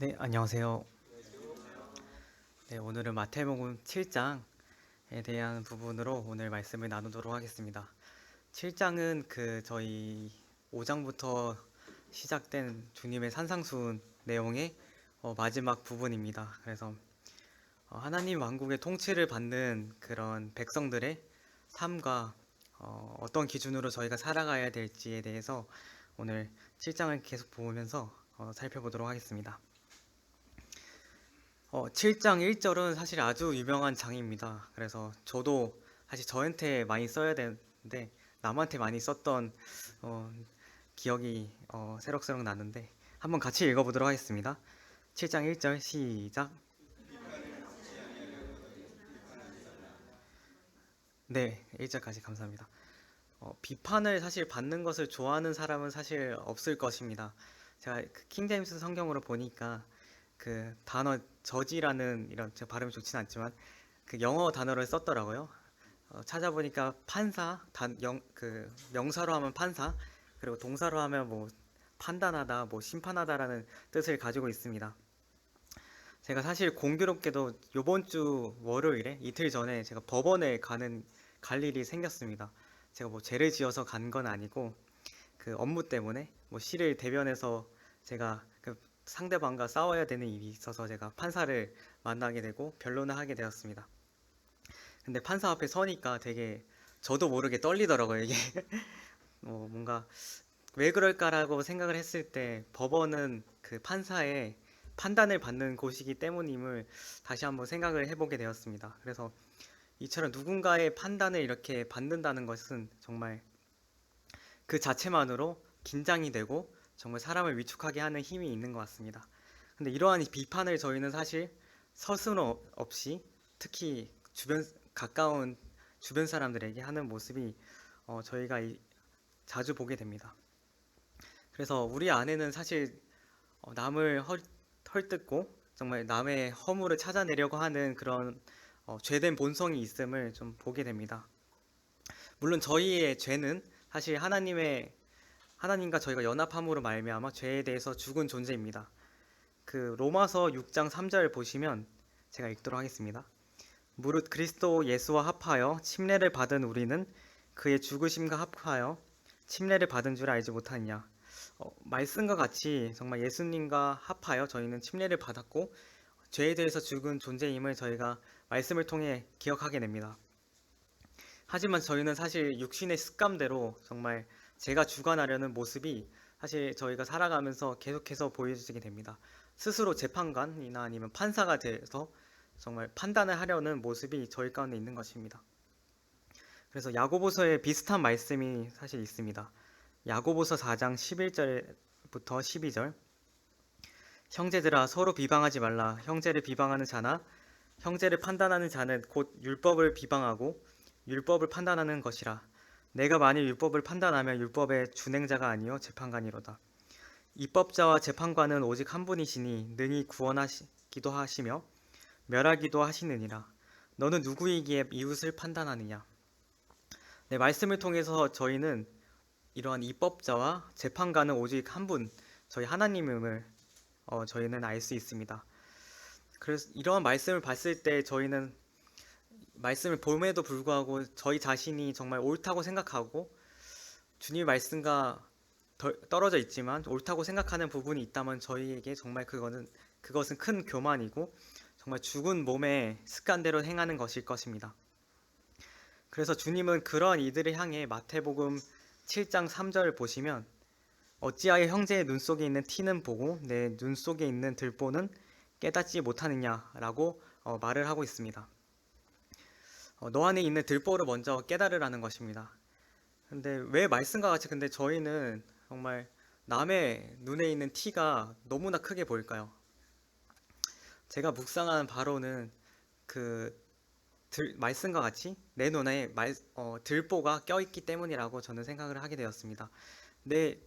네, 안녕하세요. 네, 오늘은 마태복음 7장에 대한 부분으로 오늘 말씀을 나누도록 하겠습니다. 7장은 저희 5장부터 시작된 주님의 산상수훈 내용의 마지막 부분입니다. 그래서 하나님 왕국의 통치를 받는 그런 백성들의 삶과 어떤 기준으로 저희가 살아가야 될지에 대해서 오늘 7장을 계속 보면서 살펴보도록 하겠습니다. 7장 1절은 사실 아주 유명한 장입니다. 그래서 저도 사실 저한테 많이 써야 되는데 남한테 많이 썼던 어, 기억이 새록새록 나는데 한번 같이 읽어보도록 하겠습니다. 7장 1절 시작. 네, 1절까지 감사합니다. 비판을 사실 받는 것을 좋아하는 사람은 사실 없을 것입니다. 제가 킹제임스 성경으로 보니까 그 단어 저지라는 이런 제 발음이 좋지는 않지만 그 영어 단어를 썼더라고요. 찾아보니까 판사, 명사로 하면 판사, 그리고 동사로 하면 뭐 판단하다, 뭐 심판하다라는 뜻을 가지고 있습니다. 제가 사실 공교롭게도 요번 주 월요일에 이틀 전에 제가 법원에 갈 일이 생겼습니다. 제가 뭐 죄를 지어서 간 건 아니고 그 업무 때문에 뭐 시를 대변해서 제가 그 상대방과 싸워야 되는 일이 있어서 제가 판사를 만나게 되고 변론을 하게 되었습니다. 근데 판사 앞에 서니까 되게 저도 모르게 떨리더라고요, 이게. 뭔가 왜 그럴까라고 생각을 했을 때 법원은 그 판사의 판단을 받는 곳이기 때문임을 다시 한번 생각을 해보게 되었습니다. 그래서 이처럼 누군가의 판단을 이렇게 받는다는 것은 정말 그 자체만으로 긴장이 되고 정말 사람을 위축하게 하는 힘이 있는 것 같습니다. 근데 이러한 비판을 저희는 사실 서슴 없이 특히 가까운 주변 사람들에게 하는 모습이 저희가 자주 보게 됩니다. 그래서 우리 안에는 사실 남을 헐뜯고 정말 남의 허물을 찾아내려고 하는 그런 죄된 본성이 있음을 좀 보게 됩니다. 물론 저희의 죄는 사실 하나님과 저희가 연합함으로 말미암아 죄에 대해서 죽은 존재입니다. 그 로마서 6장 3절 보시면 제가 읽도록 하겠습니다. 무릇 그리스도 예수와 합하여 침례를 받은 우리는 그의 죽으심과 합하여 침례를 받은 줄 알지 못하느냐. 말씀과 같이 정말 예수님과 합하여 저희는 침례를 받았고 죄에 대해서 죽은 존재임을 저희가 말씀을 통해 기억하게 됩니다. 하지만 저희는 사실 육신의 습관대로 정말 제가 주관하려는 모습이 사실 저희가 살아가면서 계속해서 보여지게 됩니다. 스스로 재판관이나 아니면 판사가 돼서 정말 판단을 하려는 모습이 저희 가운데 있는 것입니다. 그래서 야고보서에 비슷한 말씀이 사실 있습니다. 야고보서 4장 11절부터 12절. 형제들아 서로 비방하지 말라. 형제를 비방하는 자나 형제를 판단하는 자는 곧 율법을 비방하고 율법을 판단하는 것이라. 내가 만일 율법을 판단하면 율법의 준행자가 아니요 재판관이로다. 입법자와 재판관은 오직 한 분이시니 능히 구원하기도 하시며 멸하기도 하시느니라. 너는 누구이기에 이웃을 판단하느냐? 네, 말씀을 통해서 저희는 이러한 입법자와 재판관은 오직 한 분, 저희 하나님임을 저희는 알 수 있습니다. 그래서 이러한 말씀을 봤을 때 저희는 말씀을 봄에도 불구하고 저희 자신이 정말 옳다고 생각하고 주님의 말씀과 떨어져 있지만 옳다고 생각하는 부분이 있다면 저희에게 정말 그것은 큰 교만이고 정말 죽은 몸의 습관대로 행하는 것일 것입니다. 그래서 주님은 그러한 이들을 향해 마태복음 7장 3절을 보시면 어찌하여 형제의 눈 속에 있는 티는 보고 내 눈 속에 있는 들보는 깨닫지 못하느냐라고 말을 하고 있습니다. 너 안에 있는 들보를 먼저 깨달으라는 것입니다. 근데 왜 말씀과 같이 근데 저희는 정말 남의 눈에 있는 티가 너무나 크게 보일까요? 제가 묵상한 바로는 그 말씀과 같이 내 눈에 들보가 껴있기 때문이라고 저는 생각을 하게 되었습니다. 내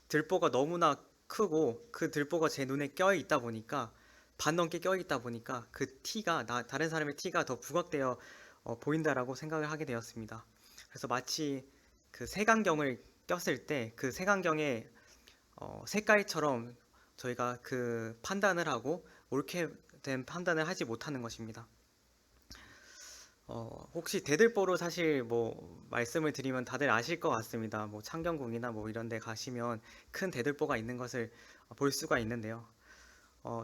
들보가 너무나 크고 그 들보가 제 눈에 껴있다 보니까 반 넘게 껴있다 보니까 그 티가 다른 사람의 티가 더 부각되어 보인다라고 생각을 하게 되었습니다. 그래서 마치 그 색안경을 꼈을 때 그 색안경의 색깔처럼 저희가 그 판단을 하고 옳게 된 판단을 하지 못하는 것입니다. 혹시 대들보로 사실 뭐 말씀을 드리면 다들 아실 것 같습니다. 뭐 창경궁이나 뭐 이런 데 가시면 큰 대들보가 있는 것을 볼 수가 있는데요.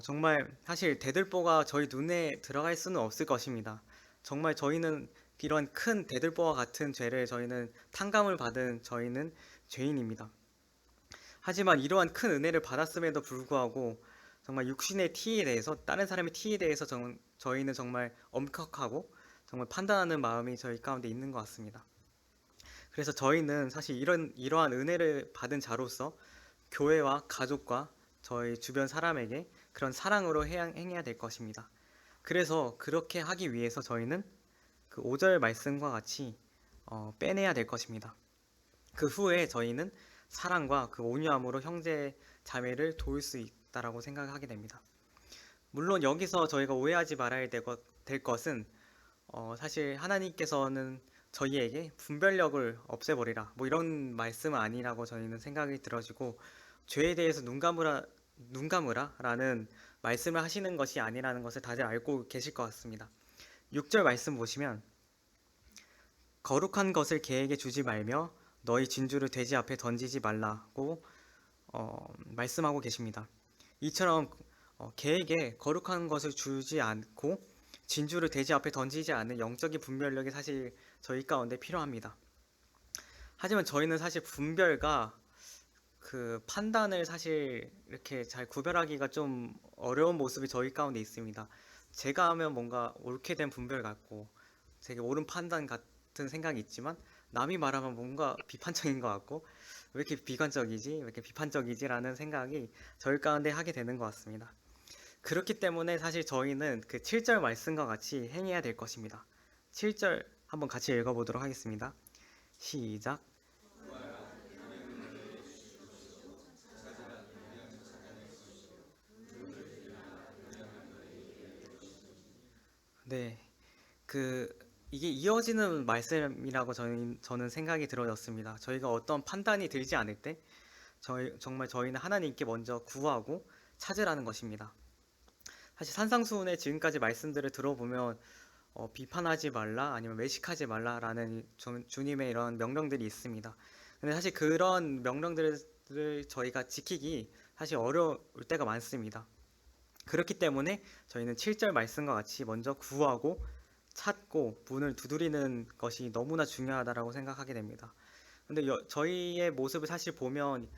정말 사실 대들보가 저희 눈에 들어갈 수는 없을 것입니다. 정말 저희는 이런 큰 대들보와 같은 죄를 저희는 탕감을 받은 저희는 죄인입니다. 하지만 이러한 큰 은혜를 받았음에도 불구하고 정말 육신의 티에 대해서 다른 사람의 티에 대해서 저희는 정말 엄격하고 정말 판단하는 마음이 저희 가운데 있는 것 같습니다. 그래서 저희는 사실 이러한 은혜를 받은 자로서 교회와 가족과 저희 주변 사람에게 그런 사랑으로 행해야 될 것입니다. 그래서 그렇게 하기 위해서 저희는 그 5절 말씀과 같이 빼내야 될 것입니다. 그 후에 저희는 사랑과 그 온유함으로 형제 자매를 도울 수 있다라고 생각하게 됩니다. 물론 여기서 저희가 오해하지 말아야 될 것은 사실 하나님께서는 저희에게 분별력을 없애버리라 뭐 이런 말씀은 아니라고 저희는 생각이 들어지고 죄에 대해서 눈 감으라 라는 말씀을 하시는 것이 아니라는 것을 다들 알고 계실 것 같습니다. 6절 말씀 보시면 거룩한 것을 개에게 주지 말며 너희 진주를 돼지 앞에 던지지 말라고 말씀하고 계십니다. 이처럼 개에게 거룩한 것을 주지 않고 진주를 돼지 앞에 던지지 않는 영적인 분별력이 사실 저희 가운데 필요합니다. 하지만 저희는 사실 분별과 그 판단을 사실 이렇게 잘 구별하기가 좀 어려운 모습이 저희 가운데 있습니다. 제가 하면 뭔가 옳게 된 분별 같고 되게 옳은 판단 같은 생각이 있지만 남이 말하면 뭔가 비판적인 것 같고 왜 이렇게 비관적이지? 왜 이렇게 비판적이지? 라는 생각이 저희 가운데 하게 되는 것 같습니다. 그렇기 때문에 사실 저희는 그 7절 말씀과 같이 행해야 될 것입니다. 7절 한번 같이 읽어보도록 하겠습니다. 시작. 네, 그 이게 이어지는 말씀이라고 저는 생각이 들어졌습니다. 저희가 어떤 판단이 들지 않을 때 정말 저희는 하나님께 먼저 구하고 찾으라는 것입니다. 사실 산상수훈의 지금까지 말씀들을 들어보면 비판하지 말라 아니면 외식하지 말라라는 주님의 이런 명령들이 있습니다. 근데 사실 그런 명령들을 저희가 지키기 사실 어려울 때가 많습니다. 그렇기 때문에 저희는 7절 말씀과 같이 먼저 구하고 찾고 문을 두드리는 것이 너무나 중요하다고 생각하게 됩니다. 근데 저희의 모습을 사실 보면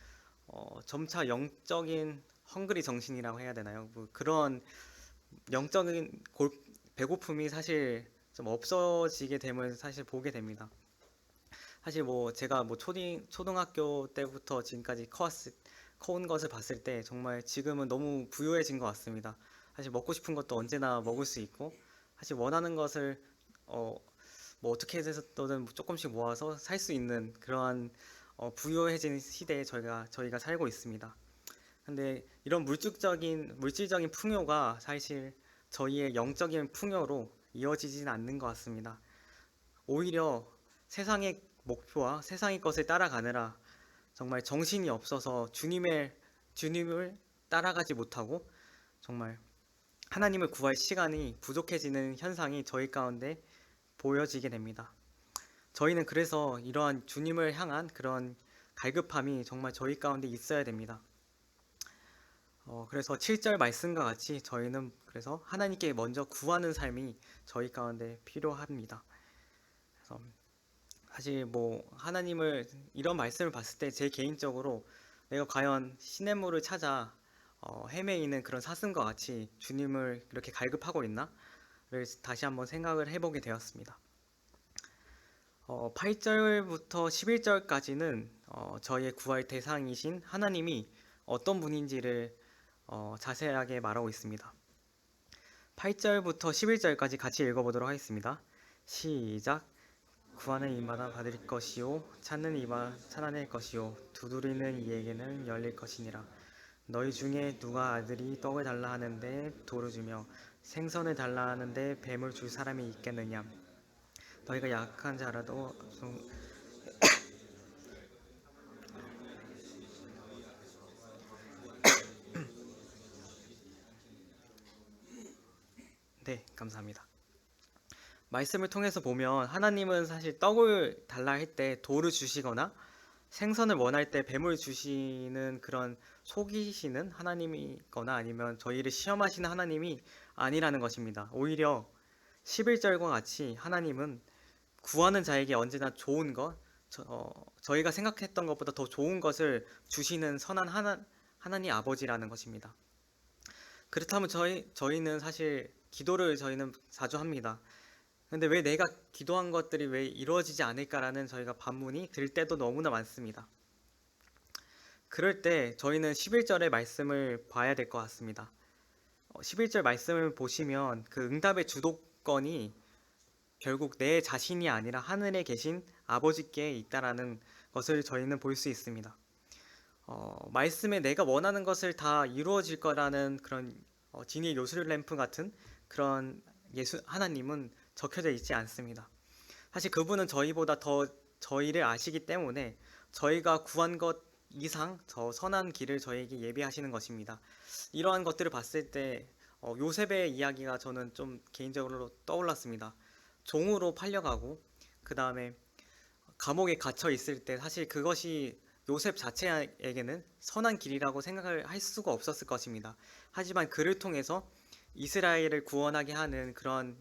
점차 영적인 헝그리 정신이라고 해야 되나요? 뭐 그런 영적인 배고픔이 사실 좀 없어지게 됨을 사실 보게 됩니다. 사실 뭐 제가 뭐 초등학교 때부터 지금까지 커온 것을 봤을 때 정말 지금은 너무 부유해진 것 같습니다. 사실 먹고 싶은 것도 언제나 먹을 수 있고 사실 원하는 것을 어, 뭐 어떻게 해서든 조금씩 모아서 살 수 있는 그러한 부유해진 시대에 저희가 살고 있습니다. 근데 이런 물질적인 풍요가 사실 저희의 영적인 풍요로 이어지지는 않는 것 같습니다. 오히려 세상의 목표와 세상의 것을 따라가느라 정말 정신이 없어서 주님을 따라가지 못하고 정말 하나님을 구할 시간이 부족해지는 현상이 저희 가운데 보여지게 됩니다. 저희는 그래서 이러한 주님을 향한 그런 갈급함이 정말 저희 가운데 있어야 됩니다. 그래서 7절 말씀과 같이 저희는 그래서 하나님께 먼저 구하는 삶이 저희 가운데 필요합니다. 그래서 사실 뭐 하나님을 이런 말씀을 봤을 때 제 개인적으로 내가 과연 시냇물을 찾아 헤매이는 그런 사슴과 같이 주님을 이렇게 갈급하고 있나를 다시 한번 생각을 해보게 되었습니다. 8절부터 11절까지는 저희의 구할 대상이신 하나님이 어떤 분인지를 자세하게 말하고 있습니다. 8절부터 11절까지 같이 읽어보도록 하겠습니다. 시작. 구하는 이마다 받을 것이요 찾는 이마다 찾아낼 것이요 두드리는 이에게는 열릴 것이니라. 너희 중에 누가 아들이 떡을 달라 하는데 돌을 주며 생선을 달라 하는데 뱀을 줄 사람이 있겠느냐. 너희가 약한 자라도 네, 감사합니다. 말씀을 통해서 보면 하나님은 사실 떡을 달라 할 때 돌을 주시거나 생선을 원할 때 뱀을 주시는 그런 속이시는 하나님이거나 아니면 저희를 시험하시는 하나님이 아니라는 것입니다. 오히려 11절과 같이 하나님은 구하는 자에게 언제나 좋은 것, 저희가 생각했던 것보다 더 좋은 것을 주시는 선한 하나님 아버지라는 것입니다. 그렇다면 저희는 사실 기도를 저희는 자주 합니다. 근데 왜 내가 기도한 것들이 왜 이루어지지 않을까라는 저희가 반문이 들 때도 너무나 많습니다. 그럴 때 저희는 11절의 말씀을 봐야 될 것 같습니다. 11절 말씀을 보시면 그 응답의 주도권이 결국 내 자신이 아니라 하늘에 계신 아버지께 있다라는 것을 저희는 볼 수 있습니다. 말씀에 내가 원하는 것을 다 이루어질 거라는 그런 지니 요술램프 같은 그런 하나님은 적혀져 있지 않습니다. 사실 그분은 저희보다 더 저희를 아시기 때문에 저희가 구한 것 이상 저 선한 길을 저희에게 예비하시는 것입니다. 이러한 것들을 봤을 때 요셉의 이야기가 저는 좀 개인적으로 떠올랐습니다. 종으로 팔려가고 그 다음에 감옥에 갇혀 있을 때 사실 그것이 요셉 자체에게는 선한 길이라고 생각을 할 수가 없었을 것입니다. 하지만 그를 통해서 이스라엘을 구원하게 하는 그런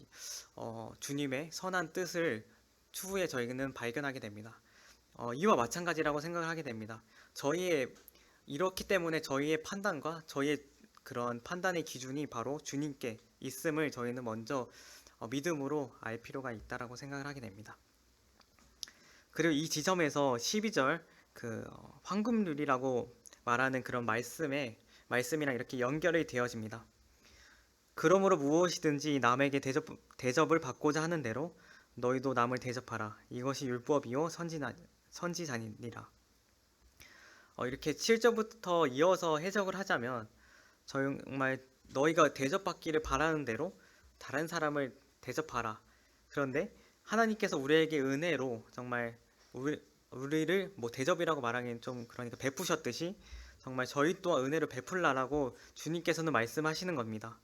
주님의 선한 뜻을 추후에 저희는 발견하게 됩니다. 이와 마찬가지라고 생각을 하게 됩니다. 이렇기 때문에 저희의 판단과 저희의 그런 판단의 기준이 바로 주님께 있음을 저희는 먼저 믿음으로 알 필요가 있다라고 생각을 하게 됩니다. 그리고 이 지점에서 12절 황금률이라고 말하는 그런 말씀이랑 이렇게 연결이 되어집니다. 그러므로 무엇이든지 남에게 대접을 받고자 하는 대로 너희도 남을 대접하라. 이것이 율법이요 선지자니라. 이렇게 7절부터 이어서 해석을 하자면 정말 너희가 대접받기를 바라는 대로 다른 사람을 대접하라. 그런데 하나님께서 우리에게 은혜로 정말 우리를 뭐 대접이라고 말하기엔 좀 그러니까 베푸셨듯이 정말 저희 또한 은혜를 베풀라라고 주님께서는 말씀하시는 겁니다.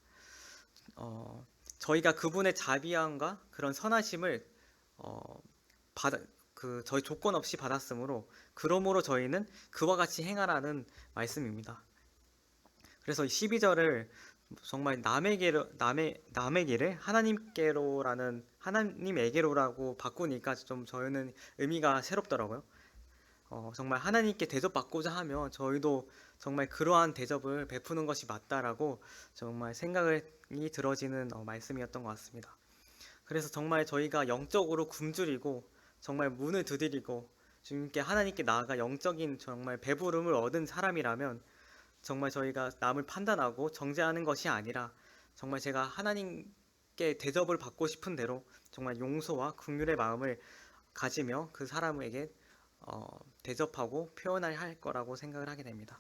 저희가 그분의 자비함과 그런 선하심을 저희 조건 없이 받았으므로 그러므로 저희는 그와 같이 행하라는 말씀입니다. 그래서 12절을 정말 남에게를 하나님에게로라고 바꾸니까 좀 저희는 의미가 새롭더라고요. 정말 하나님께 대접받고자 하면 저희도 정말 그러한 대접을 베푸는 것이 맞다라고 정말 생각이 들어지는 말씀이었던 것 같습니다. 그래서 정말 저희가 영적으로 굶주리고 정말 문을 두드리고 주님께 하나님께 나아가 영적인 정말 배부름을 얻은 사람이라면 정말 저희가 남을 판단하고 정죄하는 것이 아니라 정말 제가 하나님께 대접을 받고 싶은 대로 정말 용서와 긍휼의 마음을 가지며 그 사람에게 대접하고 표현을 할 거라고 생각을 하게 됩니다.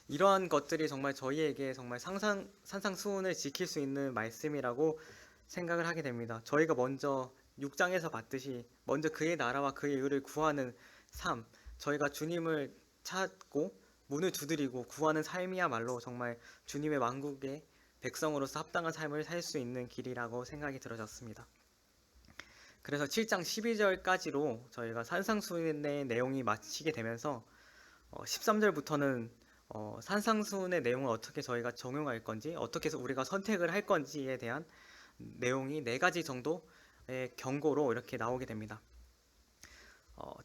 이러한 것들이 정말 저희에게 정말 산상수훈을 지킬 수 있는 말씀이라고 생각을 하게 됩니다. 저희가 먼저 6장에서 봤듯이 먼저 그의 나라와 그의 의를 구하는 삶, 저희가 주님을 찾고 문을 두드리고 구하는 삶이야말로 정말 주님의 왕국의 백성으로서 합당한 삶을 살 수 있는 길이라고 생각이 들어졌습니다. 그래서 7장 12절까지로 저희가 산상수훈의 내용이 마치게 되면서 13절부터는 산상수훈의 내용을 어떻게 저희가 적용할 건지, 어떻게 해서 우리가 선택을 할 건지에 대한 내용이 4가지 정도의 경고로 이렇게 나오게 됩니다.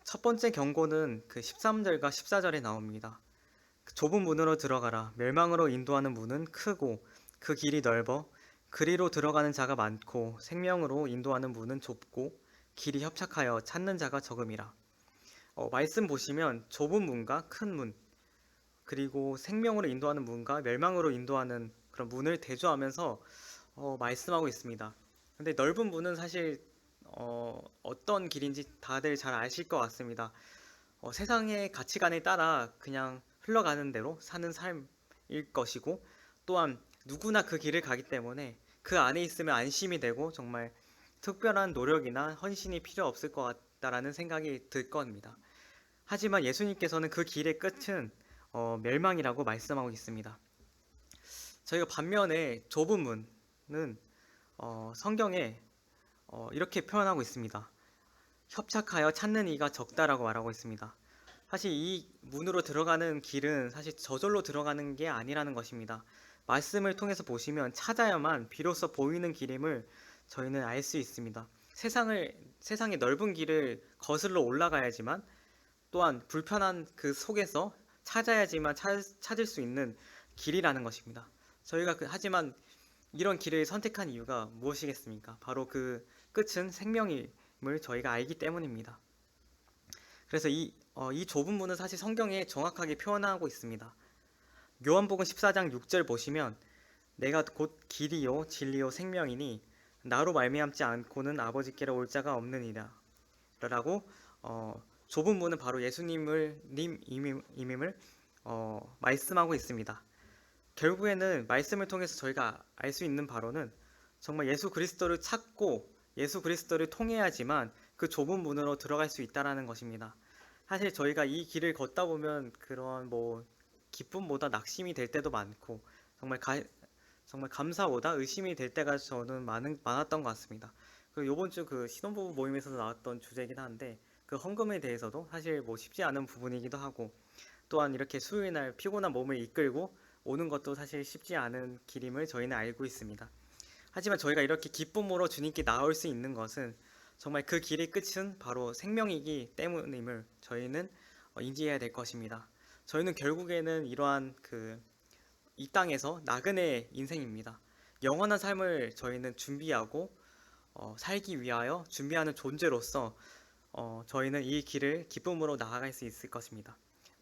첫 번째 경고는 그 13절과 14절에 나옵니다. 좁은 문으로 들어가라. 멸망으로 인도하는 문은 크고 그 길이 넓어 그리로 들어가는 자가 많고 생명으로 인도하는 문은 좁고 길이 협착하여 찾는 자가 적음이라. 말씀 보시면 좁은 문과 큰 문, 그리고 생명으로 인도하는 문과 멸망으로 인도하는 그런 문을 대조하면서 말씀하고 있습니다. 근데 넓은 문은 사실 어떤 길인지 다들 잘 아실 것 같습니다. 세상의 가치관에 따라 그냥 흘러가는 대로 사는 삶일 것이고, 또한 누구나 그 길을 가기 때문에 그 안에 있으면 안심이 되고 정말 특별한 노력이나 헌신이 필요 없을 것 같다라는 생각이 들 겁니다. 하지만 예수님께서는 그 길의 끝은 멸망이라고 말씀하고 있습니다. 저희가 반면에 좁은 성경에 이렇게 표현하고 있습니다. 협착하여 찾는 이가 적다라고 말하고 있습니다. 사실 이 문으로 들어가는 길은 사실 저절로 들어가는 게 아니라는 것입니다. 말씀을 통해서 보시면 찾아야만 비로소 보이는 길임을 저희는 알 수 있습니다. 세상의 넓은 길을 거슬러 올라가야지만, 또한 불편한 그 속에서 찾아야지만 찾을 수 있는 길이라는 것입니다. 저희가 하지만 이런 길을 선택한 이유가 무엇이겠습니까? 바로 그 끝은 생명임을 저희가 알기 때문입니다. 그래서 이 좁은 문은 사실 성경에 정확하게 표현하고 있습니다. 요한복음 14장 6절 보시면, 내가 곧 길이요 진리요 생명이니 나로 말미암지 않고는 아버지께로 올 자가 없느니라 라고, 좁은 문은 바로 예수님을 임임을 말씀하고 있습니다. 결국에는 말씀을 통해서 저희가 알 수 있는 바로는, 정말 예수 그리스도를 찾고 예수 그리스도를 통해야지만 그 좁은 문으로 들어갈 수 있다라는 것입니다. 사실 저희가 이 길을 걷다 보면 그런 기쁨보다 낙심이 될 때도 많고, 정말 감사보다 의심이 될 때가 저는 많았던 것 같습니다. 그리고 이번 주 그 신혼부부 모임에서 나왔던 주제이긴 한데, 그 헌금에 대해서도 사실 쉽지 않은 부분이기도 하고, 또한 이렇게 수요일 날 피곤한 몸을 이끌고 오는 것도 사실 쉽지 않은 길임을 저희는 알고 있습니다. 하지만 저희가 이렇게 기쁨으로 주님께 나올 수 있는 것은 정말 그 길의 끝은 바로 생명이기 때문임을 저희는 인지해야 될 것입니다. 저희는 결국에는 이러한 이 땅에서 나그네 인생입니다. 영원한 삶을 저희는 준비하고 살기 위하여 준비하는 존재로서 저희는 이 길을 기쁨으로 나아갈 수 있을 것입니다.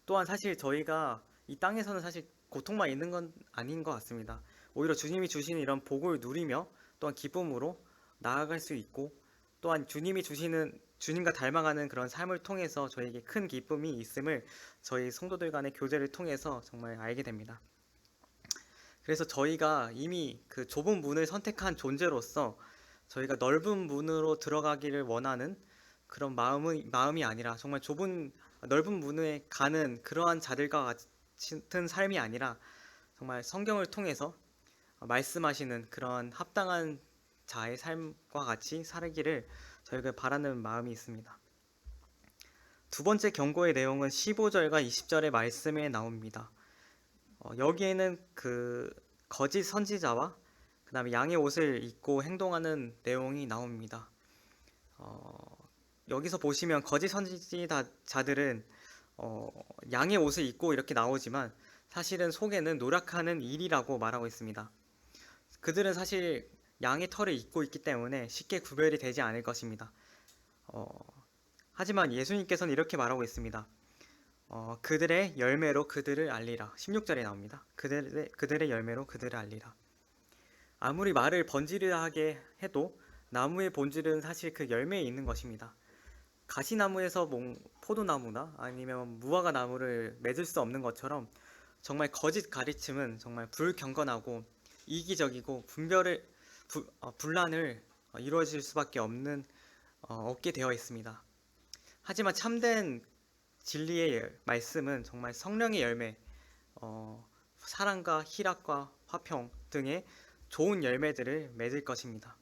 또한 사실 저희가 이 땅에서는 사실 고통만 있는 건 아닌 것 같습니다. 오히려 주님이 주시는 이런 복을 누리며 또한 기쁨으로 나아갈 수 있고, 또한 주님이 주시는 주님과 닮아가는 그런 삶을 통해서 저에게 큰 기쁨이 있음을 저희 성도들 간의 교제를 통해서 정말 알게 됩니다. 그래서 저희가 이미 그 좁은 문을 선택한 존재로서 저희가 넓은 문으로 들어가기를 원하는 그런 마음이 아니라, 정말 넓은 문에 가는 그러한 자들과 같은 삶이 아니라, 정말 성경을 통해서 말씀하시는 그런 합당한 자의 삶과 같이 살기를 저희가 바라는 마음이 있습니다. 두 번째 경고의 내용은 15절과 20절의 말씀에 나옵니다. 여기에는 그 거짓 선지자와 그 다음에 양의 옷을 입고 행동하는 내용이 나옵니다. 여기서 보시면 거짓 선지자들은 양의 옷을 입고 이렇게 나오지만 사실은 속에는 노력하는 일이라고 말하고 있습니다. 그들은 사실 양의 털을 입고 있기 때문에 쉽게 구별이 되지 않을 것입니다. 하지만 예수님께서는 이렇게 말하고 있습니다. 그들의 열매로 그들을 알리라. 16절에 나옵니다. 그들의 열매로 그들을 알리라. 아무리 말을 번지르하게 해도 나무의 본질은 사실 그 열매에 있는 것입니다. 가시나무에서 포도나무나 아니면 무화과 나무를 맺을 수 없는 것처럼, 정말 거짓 가르침은 정말 불경건하고 이기적이고 분란을 이루어질 수밖에 없게 되어 있습니다. 하지만 참된 진리의 말씀은 정말 성령의 열매, 사랑과 희락과 화평 등의 좋은 열매들을 맺을 것입니다.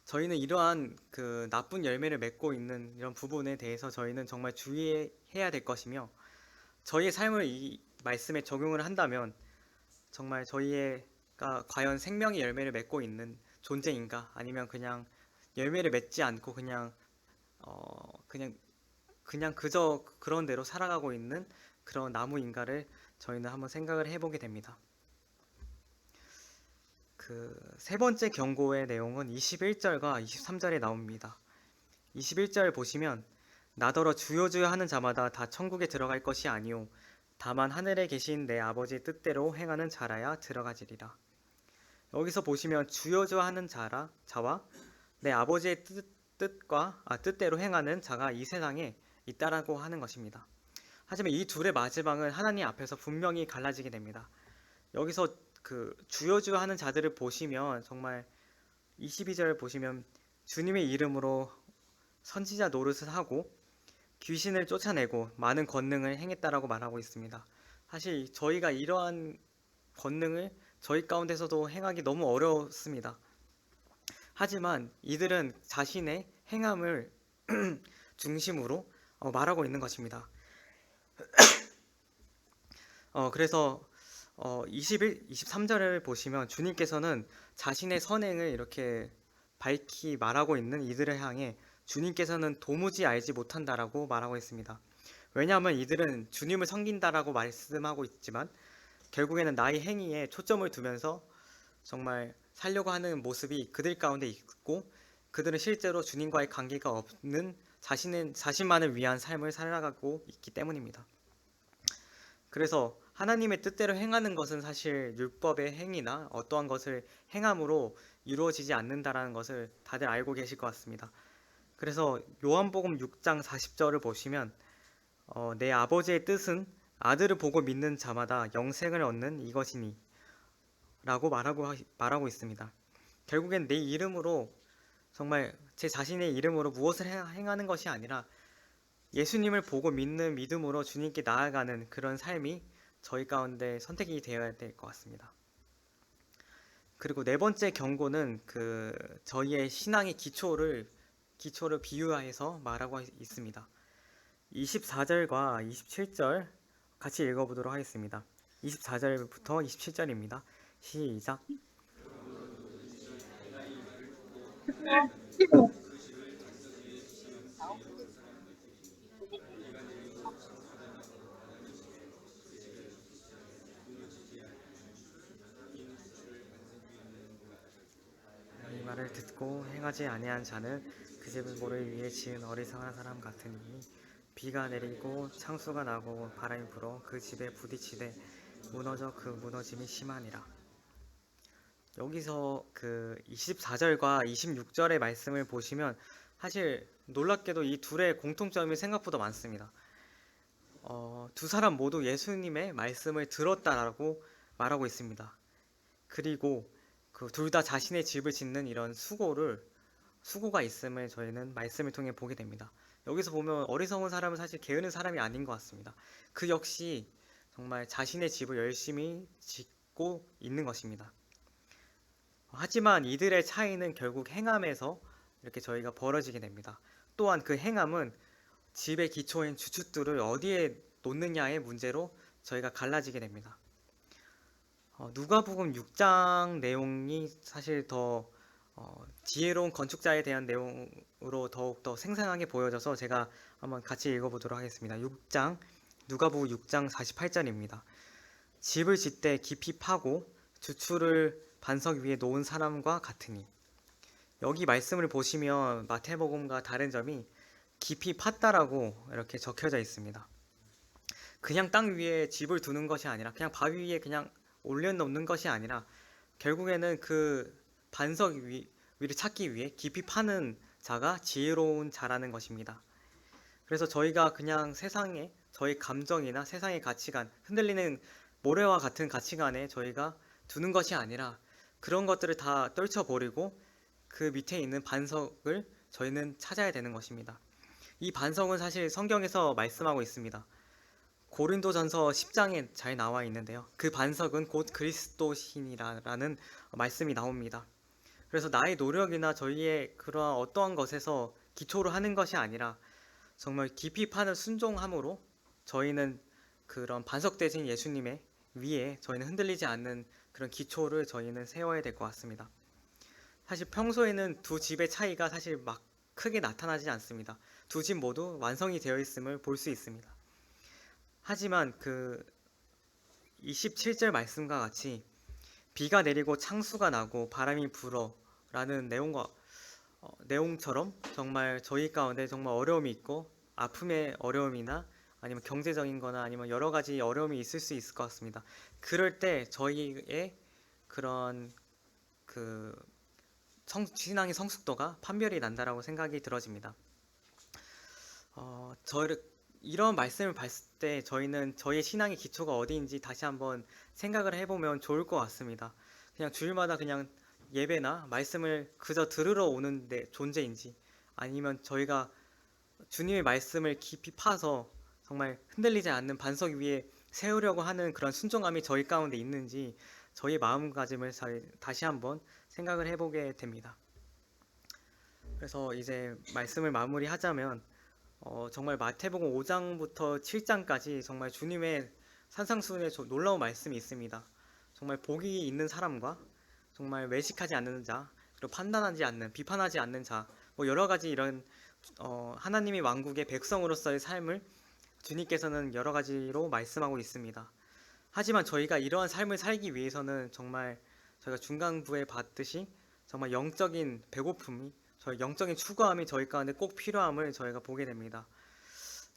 저희는 이러한 그 나쁜 열매를 맺고 있는 이런 부분에 대해서 저희는 정말 주의해야 될 것이며, 저희의 삶을 이 말씀에 적용을 한다면 정말 저희가 과연 생명의 열매를 맺고 있는 존재인가, 아니면 그냥 열매를 맺지 않고 그냥 그저 그런 대로 살아가고 있는 그런 나무인가를 저희는 한번 생각을 해보게 됩니다. 그 세 번째 경고의 내용은 21절과 23절에 나옵니다. 21절 보시면, 나더러 주여 주여 하는 자마다 다 천국에 들어갈 것이 아니오 다만 하늘에 계신 내 아버지의 뜻대로 행하는 자라야 들어가지리라. 여기서 보시면 주여 주여 하는 자와 내 아버지의 뜻대로 행하는 자가 이 세상에 있다라고 하는 것입니다. 하지만 이 둘의 마지막은 하나님 앞에서 분명히 갈라지게 됩니다. 여기서 그 주여 주여 하는 자들을 보시면, 정말 22절 보시면 주님의 이름으로 선지자 노릇을 하고 귀신을 쫓아내고 많은 권능을 행했다라고 말하고 있습니다. 사실 저희가 이러한 권능을 저희 가운데서도 행하기 너무 어렵습니다. 하지만 이들은 자신의 행함을 중심으로 말하고 있는 것입니다. 그래서 23절을 보시면 주님께서는 자신의 선행을 이렇게 밝히 말하고 있는 이들을 향해 주님께서는 도무지 알지 못한다라고 말하고 있습니다. 왜냐하면 이들은 주님을 섬긴다라고 말씀하고 있지만 결국에는 나의 행위에 초점을 두면서 정말 살려고 하는 모습이 그들 가운데 있고, 그들은 실제로 주님과의 관계가 없는 자신만을 위한 삶을 살아가고 있기 때문입니다. 그래서 하나님의 뜻대로 행하는 것은 사실 율법의 행위나 어떠한 것을 행함으로 이루어지지 않는다라는 것을 다들 알고 계실 것 같습니다. 그래서 요한복음 6장 40절을 보시면 내 아버지의 뜻은 아들을 보고 믿는 자마다 영생을 얻는 이것이니 라고 말하고 있습니다. 결국엔 내 이름으로, 정말 제 자신의 이름으로 무엇을 행하는 것이 아니라 예수님을 보고 믿는 믿음으로 주님께 나아가는 그런 삶이 저희 가운데 선택이 되어야 될 것 같습니다. 그리고 네 번째 경고는 저희의 신앙의 기초를 비유화해서 말하고 있습니다. 24절과 27절 같이 읽어보도록 하겠습니다. 24절부터 27절입니다. 시작. 이 말을 듣고 행하지 아니한 자는 그 집을 모를 위에 지은 어리석은 사람 같으니 비가 내리고 창수가 나고 바람이 불어 그 집에 부딪히되 무너져 그 무너짐이 심하니라. 여기서 24절과 26절의 말씀을 보시면 사실 놀랍게도 이 둘의 공통점이 생각보다 많습니다. 두 사람 모두 예수님의 말씀을 들었다라고 말하고 있습니다. 그리고 둘 다 자신의 집을 짓는 이런 수고가 있음을 저희는 말씀을 통해 보게 됩니다. 여기서 보면 어리석은 사람은 사실 게으른 사람이 아닌 것 같습니다. 그 역시 정말 자신의 집을 열심히 짓고 있는 것입니다. 하지만 이들의 차이는 결국 행함에서 이렇게 저희가 벌어지게 됩니다. 또한 그 행함은 집의 기초인 주춧돌을 어디에 놓느냐의 문제로 저희가 갈라지게 됩니다. 누가복음 6장 내용이 사실 더 지혜로운 건축자에 대한 내용으로 더욱더 생생하게 보여져서 제가 한번 같이 읽어보도록 하겠습니다. 누가복음 6장 48절입니다. 집을 짓되 깊이 파고 주추를 반석 위에 놓은 사람과 같으니. 여기 말씀을 보시면 마태복음과 다른 점이 깊이 팠다라고 이렇게 적혀져 있습니다. 그냥 땅 위에 집을 두는 것이 아니라, 그냥 바위 위에 그냥 올려놓는 것이 아니라, 결국에는 그 반석 위를 찾기 위해 깊이 파는 자가 지혜로운 자라는 것입니다. 그래서 저희가 그냥 저희 감정이나 세상의 가치관, 흔들리는 모래와 같은 가치관에 저희가 두는 것이 아니라 그런 것들을 다 떨쳐버리고 그 밑에 있는 반석을 저희는 찾아야 되는 것입니다. 이 반석은 사실 성경에서 말씀하고 있습니다. 고린도전서 10장에 잘 나와 있는데요. 그 반석은 곧 그리스도신이라는 말씀이 나옵니다. 그래서 나의 노력이나 저희의 그러한 어떠한 것에서 기초로 하는 것이 아니라 정말 깊이 파는 순종함으로 저희는 그런 반석 대신 예수님의 위에 저희는 흔들리지 않는 그런 기초를 저희는 세워야 될 것 같습니다. 사실 평소에는 두 집의 차이가 사실 막 크게 나타나지 않습니다. 두 집 모두 완성이 되어 있음을 볼 수 있습니다. 하지만 27절 말씀과 같이 비가 내리고 창수가 나고 바람이 불어 라는 내용처럼 정말 저희 가운데 정말 어려움이 있고 아픔의 어려움이나 아니면 경제적인 거나 아니면 여러 가지 어려움이 있을 수 있을 것 같습니다. 그럴 때 저희의 그런 신앙의 성숙도가 판별이 난다라고 생각이 들어집니다. 이런 말씀을 봤을 때 저희는 저희의 신앙의 기초가 어디인지 다시 한번 생각을 해보면 좋을 것 같습니다. 그냥 주일마다 그냥 예배나 말씀을 그저 들으러 오는 존재인지, 아니면 저희가 주님의 말씀을 깊이 파서 정말 흔들리지 않는 반석 위에 세우려고 하는 그런 순종함이 저희 가운데 있는지 저희 마음가짐을 다시 한번 생각을 해보게 됩니다. 그래서 이제 말씀을 마무리하자면 정말 마태복음 5장부터 7장까지 정말 주님의 산상수훈의 놀라운 말씀이 있습니다. 정말 복이 있는 사람과 정말 외식하지 않는 자, 그리고 판단하지 않는, 비판하지 않는 자, 뭐 여러 가지 이런 하나님의 왕국의 백성으로서의 삶을 주님께서는 여러 가지로 말씀하고 있습니다. 하지만 저희가 이러한 삶을 살기 위해서는 정말 저희가 중간부에 봤듯이 정말 영적인 배고픔이, 저희 영적인 추구함이 저희 가운데 꼭 필요함을 저희가 보게 됩니다.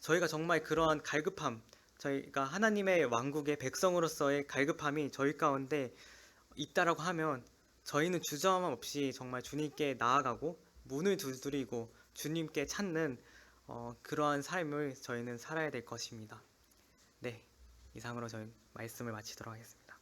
저희가 정말 그러한 갈급함, 저희가 하나님의 왕국의 백성으로서의 갈급함이 저희 가운데 있다라고 하면 저희는 주저함 없이 정말 주님께 나아가고 문을 두드리고 주님께 찾는 그러한 삶을 저희는 살아야 될 것입니다. 네, 이상으로 저희 말씀을 마치도록 하겠습니다.